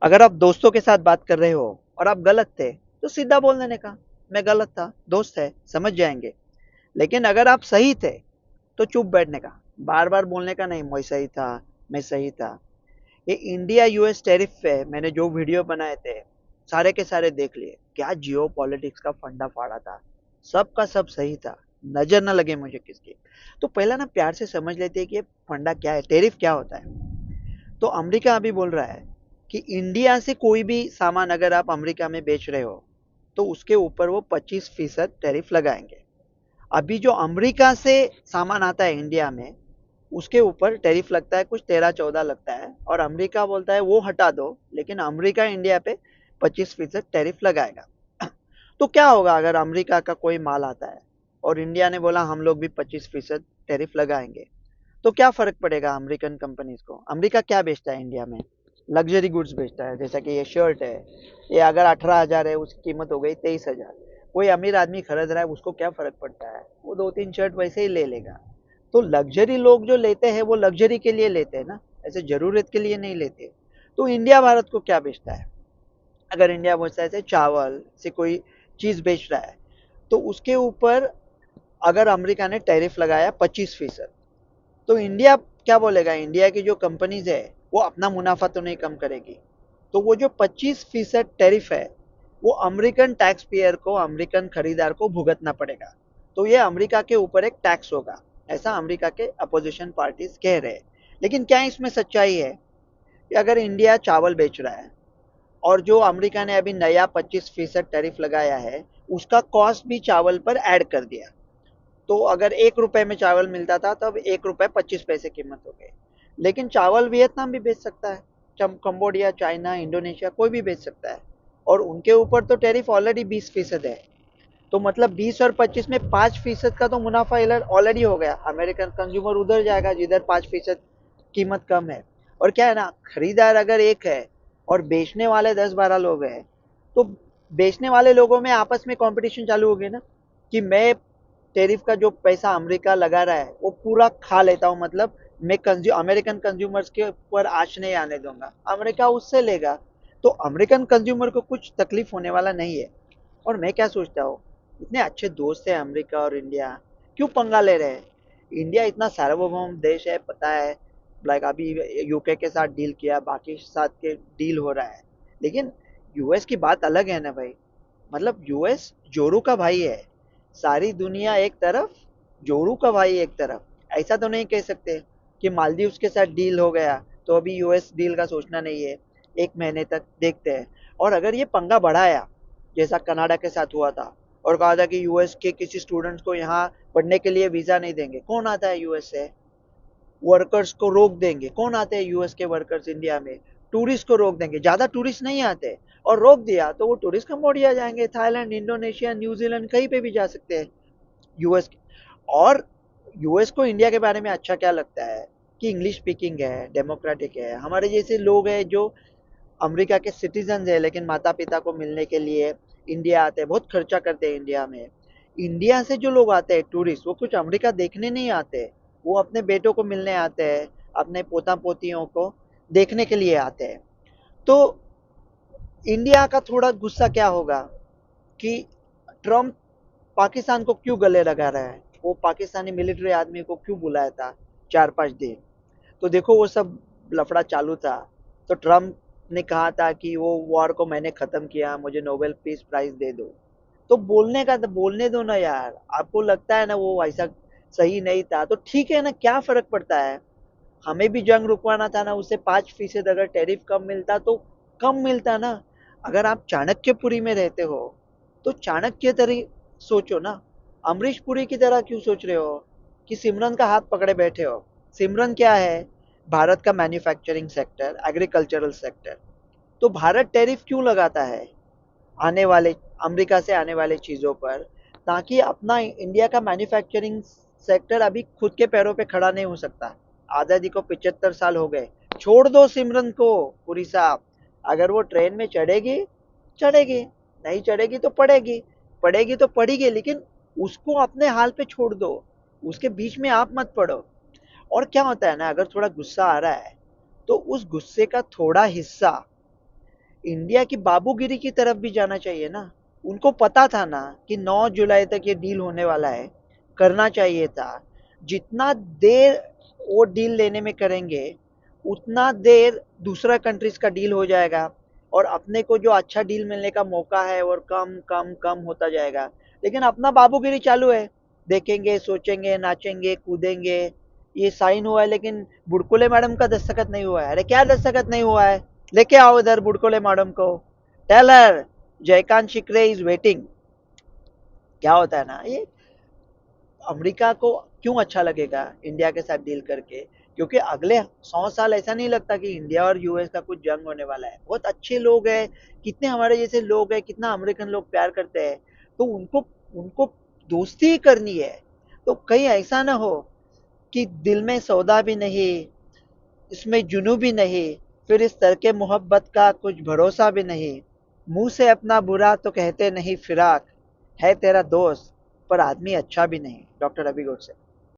अगर आप दोस्तों के साथ बात कर रहे हो और आप गलत थे तो सीधा बोल देने का, मैं गलत था, दोस्त है, समझ जाएंगे। लेकिन अगर आप सही थे तो चुप बैठने का, बार बार बोलने का नहीं, मैं सही था, मैं सही था। ये इंडिया यूएस टैरिफ पे मैंने जो वीडियो बनाए थे सारे के सारे देख लिए, क्या जियो पॉलिटिक्स का फंडा फाड़ा था। सबका सब सही था, नजर ना लगे मुझे किसकी। तो पहला ना प्यार से समझ लेते हैं कि ये फंडा क्या है, टैरिफ क्या होता है। तो अमेरिका अभी बोल रहा है कि इंडिया से कोई भी सामान अगर आप अमेरिका में बेच रहे हो तो उसके ऊपर वो 25% टैरिफ लगाएंगे। अभी जो अमेरिका से सामान आता है इंडिया में उसके ऊपर टैरिफ लगता है कुछ 13-14 लगता है, और अमेरिका बोलता है वो हटा दो, लेकिन अमेरिका इंडिया पे 25% टैरिफ लगाएगा। तो क्या होगा अगर अमेरिका का कोई माल आता है और इंडिया ने बोला हम लोग भी 25% टैरिफ लगाएंगे, तो क्या फर्क पड़ेगा अमेरिकन कंपनीज को। अमेरिका क्या बेचता है इंडिया में, लग्जरी गुड्स बेचता है। जैसा कि ये शर्ट है, ये अगर 18,000 है उसकी कीमत हो गई 23,000। कोई अमीर आदमी खरीद रहा है उसको क्या फर्क पड़ता है, वो दो तीन शर्ट वैसे ही ले लेगा। तो लग्जरी लोग जो लेते हैं वो लग्जरी के लिए लेते हैं ना, ऐसे जरूरत के लिए नहीं लेते। तो इंडिया भारत को क्या बेचता है, अगर इंडिया बेचता है चावल से कोई चीज बेच रहा है तो उसके ऊपर अगर अमेरिका ने टैरिफ लगाया 25%, तो इंडिया क्या बोलेगा, इंडिया की जो कंपनीज है वो अपना मुनाफा तो नहीं कम करेगी। तो वो जो 25% टैरिफ है वो अमेरिकन टैक्स पेयर को, अमेरिकन खरीदार को भुगतना पड़ेगा। तो ये अमेरिका के ऊपर एक टैक्स होगा, ऐसा अमेरिका के अपोजिशन पार्टीज कह रहे हैं। लेकिन क्या इसमें सच्चाई है कि अगर इंडिया चावल बेच रहा है और जो अमेरिका ने अभी नया 25% टैरिफ लगाया है उसका कॉस्ट भी चावल पर ऐड कर दिया, तो अगर 1 रुपए में चावल मिलता था तब 1 रुपए 25 पैसे कीमत हो गई। लेकिन चावल वियतनाम भी बेच सकता है, कंबोडिया, चाइना, इंडोनेशिया कोई भी बेच सकता है, और उनके ऊपर तो टैरिफ ऑलरेडी 20% है। तो मतलब 20 और 25 में 5% का तो मुनाफा ऑलरेडी हो गया। अमेरिकन कंज्यूमर उधर जाएगा जिधर 5% कीमत कम है। और क्या है ना, खरीदार अगर एक है और बेचने वाले 10-12 लोग हैं, तो बेचने वाले लोगों में आपस में कंपटीशन चालू हो गई ना, कि मैं टैरिफ का जो पैसा अमेरिका लगा रहा है वो पूरा खा लेता हूँ, मतलब मैं अमेरिकन कंज्यूमर्स के ऊपर आंच नहीं आने दूंगा, अमेरिका उससे लेगा। तो अमेरिकन कंज्यूमर को कुछ तकलीफ होने वाला नहीं है। और मैं क्या सोचता हूँ, इतने अच्छे दोस्त है अमेरिका और इंडिया, क्यों पंगा ले रहे हैं। इंडिया इतना सार्वभौम देश है, पता है, लाइक अभी यूके के साथ डील किया, बाकी साथ के डील हो रहा है। लेकिन यूएस की बात अलग है ना भाई, मतलब यूएस जोरू का भाई है। सारी दुनिया एक तरफ, जोरू का भाई एक तरफ। ऐसा तो नहीं कह सकते कि मालदीव्स के साथ डील हो गया तो अभी यूएस डील का सोचना नहीं है, 1 महीने तक देखते हैं। और अगर ये पंगा बढ़ाया जैसा कनाडा के साथ हुआ था और कहा था कि यूएस के किसी स्टूडेंट्स को यहाँ पढ़ने के लिए वीजा नहीं देंगे, कौन आता है यूएस से, वर्कर्स को रोक देंगे, कौन आते हैं यूएस के वर्कर्स इंडिया में, टूरिस्ट को रोक देंगे, ज्यादा टूरिस्ट नहीं आते, और रोक दिया तो वो टूरिस्ट कंबोडिया जाएंगे, थाईलैंड, इंडोनेशिया, न्यूजीलैंड कहीं पे भी जा सकते हैं यूएस। और यूएस को इंडिया के बारे में अच्छा क्या लगता है कि इंग्लिश स्पीकिंग है, डेमोक्रेटिक है, हमारे जैसे लोग हैं जो अमेरिका के सिटीजन है लेकिन माता पिता को मिलने के लिए इंडिया आते हैं, बहुत खर्चा करते हैं इंडिया में। इंडिया से जो लोग आते हैं टूरिस्ट, वो कुछ अमेरिका देखने नहीं आते, वो अपने बेटों को मिलने आते हैं, अपने पोता पोतियों को देखने के लिए आते हैं। तो इंडिया का थोड़ा गुस्सा क्या होगा कि ट्रम्प पाकिस्तान को क्यों गले लगा रहा है, वो पाकिस्तानी मिलिट्री आदमी को क्यों बुलाया था 4-5 दिन। तो देखो वो सब लफड़ा चालू था, तो ट्रम्प ने कहा था कि वो वॉर को मैंने खत्म किया, मुझे नोबेल पीस प्राइज दे दो। तो बोलने का तो बोलने दो ना यार, आपको लगता है ना वो ऐसा सही नहीं था तो ठीक है ना, क्या फर्क पड़ता है। हमें भी जंग रुकवाना था ना, उससे 5% अगर टैरिफ कम मिलता तो कम मिलता ना। अगर आप चाणक्यपुरी में रहते हो तो चाणक्य तरह सोचो ना, अमरीश पुरी की तरह क्यों सोच रहे हो कि सिमरन का हाथ पकड़े बैठे हो। सिमरन क्या है, भारत का मैन्युफैक्चरिंग सेक्टर, एग्रीकल्चरल सेक्टर। तो भारत टैरिफ क्यों लगाता है आने वाले, अमेरिका से आने वाले चीजों पर, ताकि अपना इंडिया का मैन्युफैक्चरिंग सेक्टर अभी खुद के पैरों पे खड़ा नहीं हो सकता। आजादी को 75 साल हो गए, छोड़ दो सिमरन को, पुरी साहब। अगर वो ट्रेन में चढ़ेगी चढ़ेगी, नहीं चढ़ेगी तो पड़ेगी, पड़ेगी तो पड़ेगी, लेकिन उसको अपने हाल पे छोड़ दो, उसके बीच में आप मत पड़ो। और क्या होता है ना, अगर थोड़ा गुस्सा आ रहा है तो उस गुस्से का थोड़ा हिस्सा इंडिया की बाबूगिरी की तरफ भी जाना चाहिए ना। उनको पता था ना कि 9 जुलाई तक ये डील होने वाला है, करना चाहिए था। जितना देर वो डील लेने में करेंगे, उतना देर दूसरा कंट्रीज का डील हो जाएगा और अपने को जो अच्छा डील मिलने का मौका है वो कम कम कम होता जाएगा। लेकिन अपना बाबूगिरी चालू है, देखेंगे, सोचेंगे, नाचेंगे, कूदेंगे। ये साइन हुआ है लेकिन बुड़कुले मैडम का दस्तखत नहीं हुआ है। अरे क्या दस्तखत नहीं हुआ है? लेके आओ इधर बुड़कुले मैडम को। Tell her Jaykant Shikre is waiting. क्या होता है ना ये, अमेरिका को क्यों अच्छा लगेगा इंडिया के साथ डील करके? क्योंकि अगले 100 साल ऐसा नहीं लगता कि इंडिया और यूएस का कुछ जंग होने वाला है। बहुत अच्छे लोग हैं, कितने हमारे जैसे लोग हैं, कितना अमेरिकन लोग प्यार करते हैं। तो उनको उनको दोस्ती ही करनी है। तो कहीं ऐसा ना हो कि दिल में सौदा भी नहीं, इसमें जुनू भी नहीं, फिर इस तरके मोहब्बत का कुछ भरोसा भी नहीं। मुंह से अपना बुरा तो कहते नहीं, फिराक है तेरा दोस्त पर आदमी अच्छा भी नहीं। डॉक्टर अभी गोडसे।